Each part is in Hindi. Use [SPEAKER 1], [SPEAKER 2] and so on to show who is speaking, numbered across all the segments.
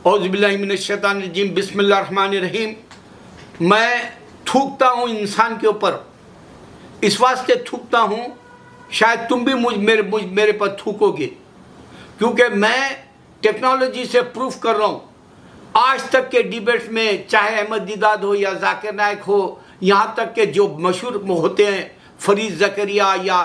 [SPEAKER 1] औज़ुबिल्लाहिमिनश्शैतानिर्रजीम बिस्मिल्लाहिर्रहमानिर्रहीम। मैं थूकता हूँ इंसान के ऊपर, इस वास्ते थूकता हूँ शायद तुम भी मेरे पर थूकोगे, क्योंकि मैं टेक्नोलॉजी से प्रूफ कर रहा हूँ। आज तक के डिबेट्स में चाहे अहमद दीदाद हो या जाकिर नाइक हो, यहाँ तक के जो मशहूर होते हैं फरीद ज़करिया या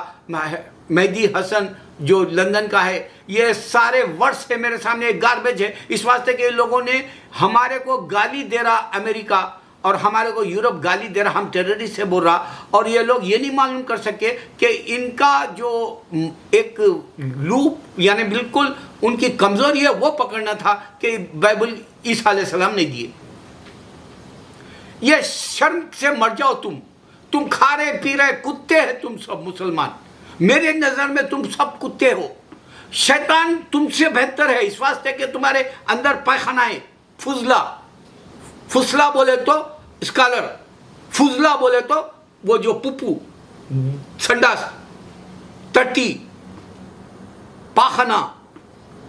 [SPEAKER 1] मेहदी हसन जो लंदन का है, ये सारे वर्ड्स है मेरे सामने, गार्बेज है। इस वास्ते के लोगों ने हमारे को गाली दे रहा अमेरिका और हमारे को यूरोप गाली दे रहा, हम टेररिस्ट से बोल रहा, और ये लोग ये नहीं मालूम कर सके कि इनका जो एक लूप यानी बिल्कुल उनकी कमजोरी है वो पकड़ना था कि बाइबल ईसा अलैहिस्सलाम ने दिए। ये शर्म से मर जाओ तुम खा रहे पी रहे कुत्ते हैं तुम सब मुसलमान। मेरे नजर में तुम सब कुत्ते हो। शैतान तुमसे बेहतर है इस वास्ते कि तुम्हारे अंदर पैखाना है। फुसला बोले तो स्कॉलर, फुजला बोले तो वो जो पुप्पू, संडास, टट्टी, पाखना,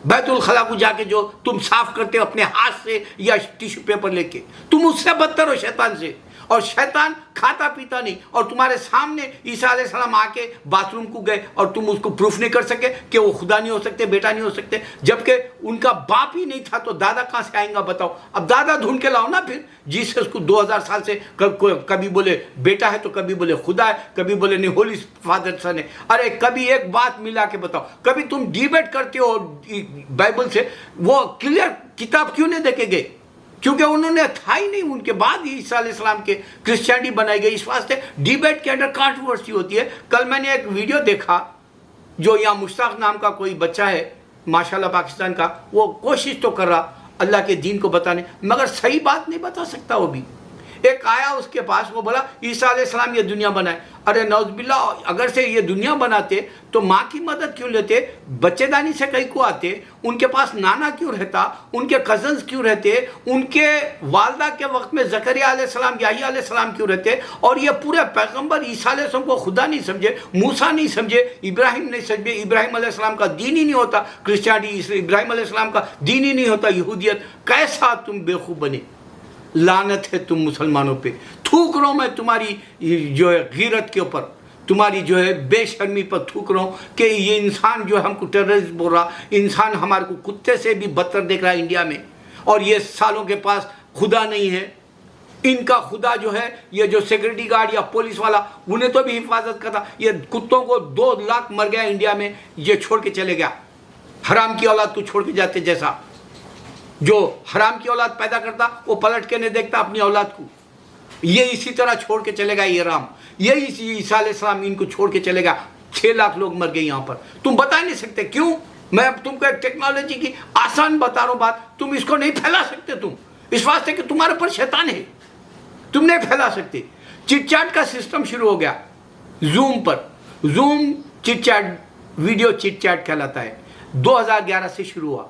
[SPEAKER 1] बैतुल खला को जाके जो तुम साफ करते हो अपने हाथ से या टिश्यू पेपर लेके, तुम उससे बदतर हो शैतान से। और शैतान खाता पीता नहीं, और तुम्हारे सामने ईसा अलैहिस्सलाम आके बाथरूम को गए और तुम उसको प्रूफ नहीं कर सके कि वो खुदा नहीं हो सकते, बेटा नहीं हो सकते, जबकि उनका बाप ही नहीं था तो दादा कहाँ से आएगा बताओ। अब दादा ढूंढ के लाओ ना। फिर जीसस को 2000 साल से कभी बोले बेटा है तो कभी बोले खुदा है, कभी बोले नहीं होली फादर सन है। अरे कभी एक बात मिला के बताओ। कभी तुम डिबेट करते हो बाइबल से, वो क्लियर किताब क्यों नहीं देखे गए? क्योंकि उन्होंने था ही नहीं। उनके बाद ही ईसा अलैहिस्सलाम के क्रिश्चियनिटी बनाई गई। इस वास्ते डिबेट के अंदर कंट्रोवर्सी होती है। कल मैंने एक वीडियो देखा, जो यहाँ मुश्ताक नाम का कोई बच्चा है माशाल्लाह पाकिस्तान का, वो कोशिश तो कर रहा अल्लाह के दीन को बताने, मगर सही बात नहीं बता सकता। वो भी एक आया उसके पास, वो बोला ईसा अलैहिस्सलाम ये दुनिया बनाए। अरे नौज़बिल्ला, अगर से ये दुनिया बनाते तो माँ की मदद क्यों लेते? बच्चेदानी से कहीं को आते? उनके पास नाना क्यों रहता? उनके कजन्स क्यों रहते? उनके वालदा के वक्त में ज़करिया अलैहिस्सलाम, याह्या अलैहिस्सलाम क्यों रहते? और ये पूरे पैगंबर ईसा अलैहिस्सलाम को खुदा नहीं समझे, मूसा नहीं समझे, इब्राहिम नहीं समझे। इब्राहिम अलैहिस्सलाम का दीन ही नहीं होता क्रिश्चियनिटी, इब्राहिम अलैहिस्सलाम का दीन ही नहीं होता यहूदियत। कैसा तुम बेवकूफ़ बने। लानत है तुम मुसलमानों पे। थूक रहा हूँ मैं तुम्हारी जो है गीरत के ऊपर, तुम्हारी जो है बेशर्मी पर थूक रहा हूँ कि ये इंसान जो है हमको टेररिस्ट बोल रहा, इंसान हमारे को कुत्ते से भी बदतर देख रहा है इंडिया में। और ये सालों के पास खुदा नहीं है। इनका खुदा जो है ये जो सिक्योरिटी गार्ड या पुलिस वाला, उन्हें तो भी हिफाजत करता। ये कुत्तों को 2 लाख मर गया इंडिया में, ये छोड़ के चले गया। हराम की औलाद को छोड़ के जाते, जैसा जो हराम की औलाद पैदा करता वो पलट के नहीं देखता अपनी औलाद को, ये इसी तरह छोड़ के चलेगा। ये राम, ये ईसा अलैहिस्सलाम इनको छोड़ के चलेगा। 6 लाख लोग मर गए यहाँ पर। तुम बता नहीं सकते क्यों? मैं अब तुमको एक टेक्नोलॉजी की आसान बता रहा हूँ बात, तुम इसको नहीं फैला सकते। तुम इस वास्ते कि तुम्हारे पर शैतान है, तुम नहीं फैला सकते। चिटचैट का सिस्टम शुरू हो गया जूम पर। जूम चिटचैट, वीडियो चिटचैट कहलाता है। 2011 से शुरू हुआ।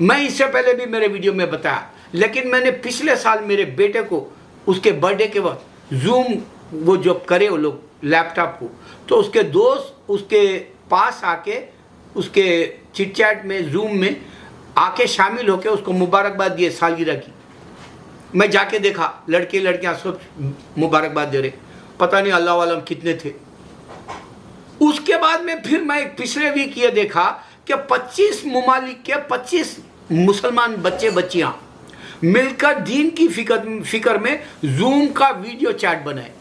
[SPEAKER 1] मैं इससे पहले भी मेरे वीडियो में बताया, लेकिन मैंने पिछले साल मेरे बेटे को उसके बर्थडे के वक्त जूम वो जो करे वो लोग लैपटॉप को, तो उसके दोस्त उसके पास आके उसके चिटचैट में जूम में आके शामिल होके उसको मुबारकबाद दिए सालगिरह की। मैं जाके देखा लड़के लड़कियां सब मुबारकबाद दे रहे, पता नहीं अल्लाह वालम कितने थे। उसके बाद में फिर मैं पिछले वीक ये देखा कि 25 ममालिक के 25 मुसलमान बच्चे बच्चियां मिलकर दीन की फिक्र में जूम का वीडियो चैट बनाए।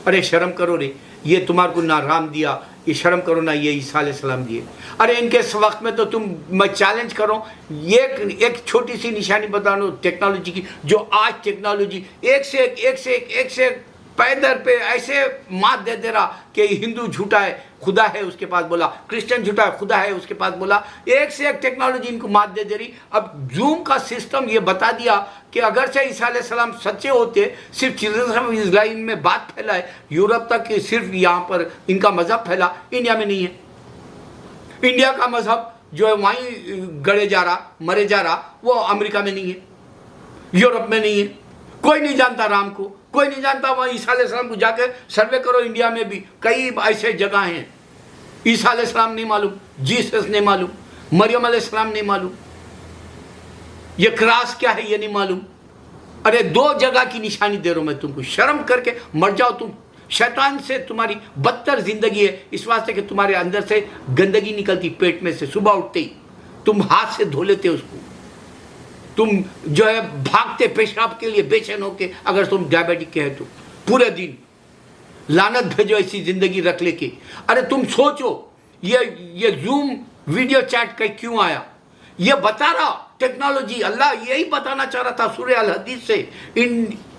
[SPEAKER 1] अरे शर्म करो रे, ये तुम्हारे को ना राम दिया, ये शर्म करो ना ये ईसा अलैहिस्सलाम दिए। अरे इनके इस वक्त में तो मैं चैलेंज करो, एक छोटी सी निशानी बता दो टेक्नोलॉजी की, जो आज टेक्नोलॉजी एक से एक पैदर पे ऐसे मात दे रहा कि हिंदू झूठा है खुदा है उसके पास बोला, क्रिश्चियन झूठा है खुदा है उसके पास बोला। एक से एक टेक्नोलॉजी इनको मात दे रही। अब जूम का सिस्टम ये बता दिया कि अगर से ईसा अलैहिस्सलाम सच्चे होते, सिर्फ चिल्ड्रन ऑफ इस्राइल में बात फैला है, यूरोप तक कि सिर्फ यहाँ पर इनका मजहब फैला, इंडिया में नहीं है। इंडिया का मजहब जो है वहीं गड़े जा रहा, मरे जा रहा, वो अमेरिका में नहीं है, यूरोप में नहीं है। कोई नहीं जानता राम को, कोई नहीं जानता। वहाँ ईसा अलैहिस्सलाम को जाकर सर्वे करो, इंडिया में भी कई ऐसे जगह हैं ईसा अलैहिस्सलाम नहीं मालूम, जीसस नहीं मालूम, मरियम अलैहिस्सलाम नहीं मालूम। ये क्रॉस क्या है ये नहीं मालूम। अरे 2 जगह की निशानी दे रहा हूं मैं तुमको, शर्म करके मर जाओ तुम। शैतान से तुम्हारी बदतर जिंदगी है, इस वास्ते कि तुम्हारे अंदर से गंदगी निकलती पेट में से, सुबह उठते ही तुम हाथ से धो लेते उसको। तुम जो है भागते पेशाब के लिए बेचैन होके, अगर तुम डायबिटिक के है तो पूरे दिन लानत भेजो ऐसी जिंदगी रख लेके। अरे तुम सोचो ये जूम वीडियो चैट का क्यों आया, ये बता रहा टेक्नोलॉजी, अल्लाह यही बताना चाह रहा था सूरह अल हदीद से।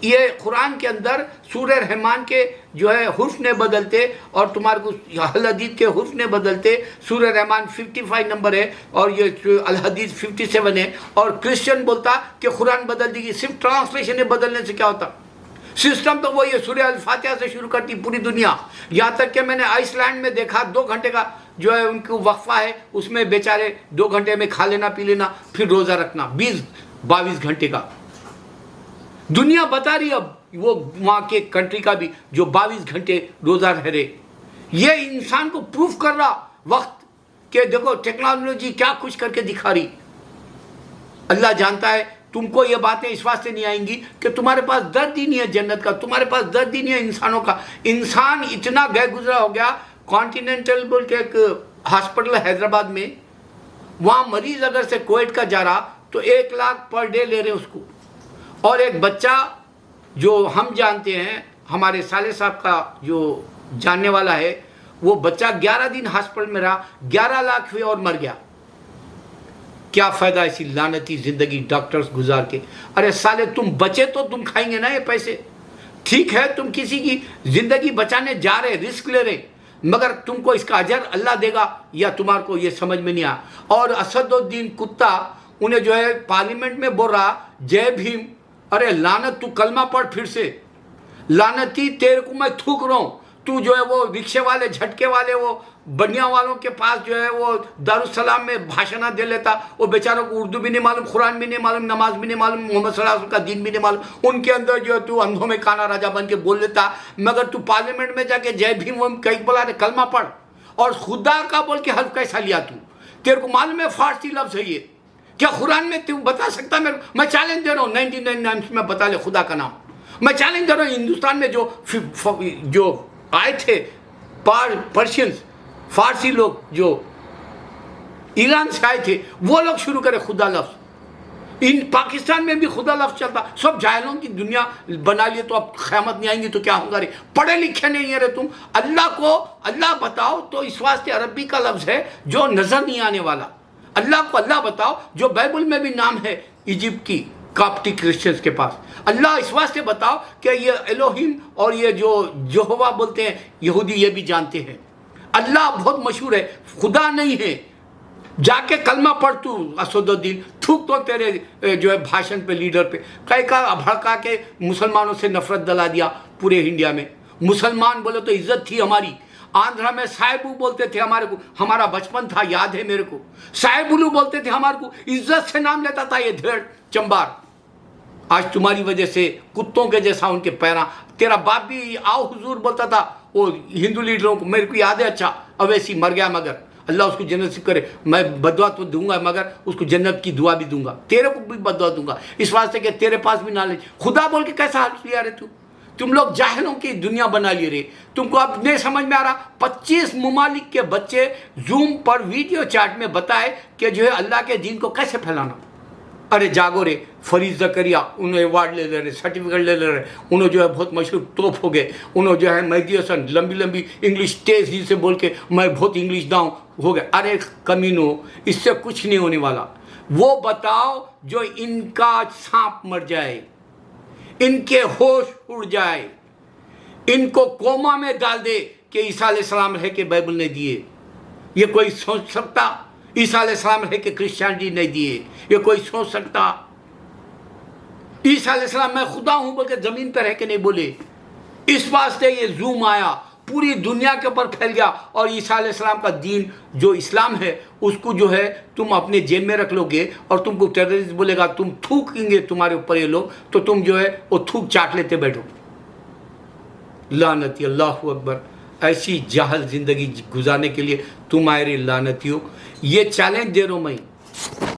[SPEAKER 1] ये कुरान के अंदर सूरह रहमान के जो है हुर्फ ने बदलते और तुम्हारे को अल हदीद के हुर्फ ने बदलते। सूरह रहमान 55 नंबर है और ये अल हदीद 57 है। और क्रिश्चियन बोलता कि कुरान बदल देगी, सिर्फ ट्रांसलेशन बदलने से क्या होता। सिस्टम तो वही है, सूरह अल फातिहा से शुरू करती पूरी दुनिया। यहाँ तक कि मैंने आइसलैंड में देखा 2 घंटे का जो है उनको वक्फा है, उसमें बेचारे 2 घंटे में खा लेना पी लेना, फिर रोज़ा रखना 20-22 घंटे का। दुनिया बता रही अब वो वहाँ के कंट्री का भी जो 22 घंटे रोज़ा रह रहे। ये इंसान को प्रूफ कर रहा वक्त कि देखो टेक्नोलॉजी क्या कुछ करके दिखा रही। अल्लाह जानता है तुमको ये बातें इस वास्ते नहीं आएंगी कि तुम्हारे पास दर्द ही नहीं है जन्नत का, तुम्हारे पास दर्द ही नहीं है इंसानों का। इंसान इतना गए गुजरा हो गया। कॉन्टिनेंटल बोल के एक हॉस्पिटल हैदराबाद में, वहाँ मरीज अगर से कोविड का जा रहा तो 1 लाख पर डे ले रहे उसको। और एक बच्चा जो हम जानते हैं, हमारे साले साहब का जो जानने वाला है, वो बच्चा 11 दिन हॉस्पिटल में रहा, 11 लाख हुए और मर गया। क्या फ़ायदा ऐसी लानती ज़िंदगी डॉक्टर्स गुजार के। अरे साले तुम बचे तो तुम खाएंगे ना ये पैसे। ठीक है तुम किसी की ज़िंदगी बचाने जा रहे, रिस्क ले रहे, मगर तुमको इसका अजर अल्लाह देगा या तुम्हारे को ये समझ में नहीं आया। और असदुद्दीन कुत्ता उन्हें जो है पार्लियामेंट में बोल रहा जय भीम। अरे लानत तू कलमा पढ़ फिर से, लानती तेरे को मैं थूक रहा हूँ। तू जो है वो रिक्शे वाले झटके वाले वो बनिया वालों के पास जो है वो दारुसलाम में भाषण दे लेता, वो बेचारों को उर्दू भी नहीं मालूम, कुरान भी नहीं मालूम, नमाज भी नहीं मालूम, मोहम्मद सल्लल्लाहु अलैहि वसल्लम का दीन भी नहीं मालूम। उनके अंदर जो है तू अंधों में काना राजा बन के बोल लेता, मगर तू पार्लियामेंट में जाके जय भीम वम कहीं बोला रे कलमा पढ़ और खुदा का बोल के हल्फ कैसा लिया तू। तेरे को मालूम है फारसी लफ्ज़ है ये, क्या कुरान में तू बता सकता मेरे? मैं चैलेंज दे रहा हूँ 99 नाम्स में बता ले खुदा का नाम। मैं चैलेंज दे रहा हूँ हिंदुस्तान में जो आए थे पर्शियंस, फारसी लोग जो ईरान से आए थे, वो लोग शुरू करे खुदा लफ्ज़। इन पाकिस्तान में भी खुदा लफ्ज़ चलता। सब जाहिलों की दुनिया बना लिए तो अब क़यामत नहीं आएंगी तो क्या होगा रे? पढ़े लिखे नहीं है रे तुम। अल्लाह को अल्लाह बताओ तो इस वास्ते अरबी का लफ्ज़ है जो नज़र नहीं आने वाला। अल्लाह को अल्लाह बताओ जो बाइबल में भी नाम है इजिप्ट की काप्टिक क्रिश्चियंस के पास। अल्लाह इस वास्ते बताओ कि ये एलोहिम और ये जो यहोवा बोलते हैं यहूदी ये भी जानते हैं। अल्लाह बहुत मशहूर है, खुदा नहीं है। जाके कलमा पढ़ तू असदुद्दीन, थूक तो तेरे जो है भाषण पे लीडर पे कई का भड़का के मुसलमानों से नफरत दिला दिया पूरे इंडिया में। मुसलमान बोले तो इज्जत थी हमारी। आंध्रा में साहेबू बोलते थे हमारे को, हमारा बचपन था याद है मेरे को। साहेबुलू बोलते थे हमारे को, इज्जत से नाम लेता था ये धेड़ चंबार। आज तुम्हारी वजह से कुत्तों के जैसा उनके पैरा। तेरा बाप भी आओ हुजूर बोलता था वो हिंदू लीडरों को, मेरे को याद है अच्छा। अवैसी मर गया मगर अल्लाह उसको जन्नत से करे। मैं बदुआ तो दूंगा मगर उसको जन्नत की दुआ भी दूंगा, तेरे को भी बदुआ दूंगा इस वास्ते कि तेरे पास भी नॉलेज। खुदा बोल के कैसा हाल लिया रे तू? तुम लोग जाहिलों की दुनिया बना लिए रे। तुमको अब नहीं समझ में आ रहा? 25 ममालिक के बच्चे जूम पर वीडियो चैट में बताए कि जो है अल्लाह के दीन को कैसे फैलाना। अरे जागो रे, फरीद ज़करिया उन्हें अवार्ड ले रहे, सर्टिफिकेट ले रहे, उन्होंने जो है बहुत मशहूर तोप हो गए। उन्होंने जो है मेहदी हसन लंबी लंबी इंग्लिश तेज ही से बोल के मैं बहुत इंग्लिश दाऊँ हो गए। अरे कमीनो, इससे कुछ नहीं होने वाला। वो बताओ जो इनका सांप मर जाए, इनके होश उड़ जाए, इनको कोमा में डाल दे कि ईसा अलैहिस्सलाम रह के बाइबल ने दिए। ये कोई सोच सकता? ईसा अलैहिस्सलाम रह के क्रिश्चियनिटी नहीं दिए, ये कोई सोच सकता? ईसा अलैहिस्सलाम मैं खुदा हूं बोल के जमीन पर रह के नहीं बोले। इस वास्ते ये जूम आया, पूरी दुनिया के ऊपर फैल गया। और ईसा अलैहिस्सलाम का दीन जो इस्लाम है उसको जो है तुम अपने जेब में रख लोगे और तुमको टेररिस्ट बोलेगा, तुम थूकेंगे तुम्हारे ऊपर ये लोग, तो तुम जो है वो थूक चाट लेते बैठो। लानती, अल्लाहु अकबर। ऐसी जाहल ज़िंदगी गुजारने के लिए तुम आए रे लानतियों। ये चैलेंज दे रहा हूँ मैं।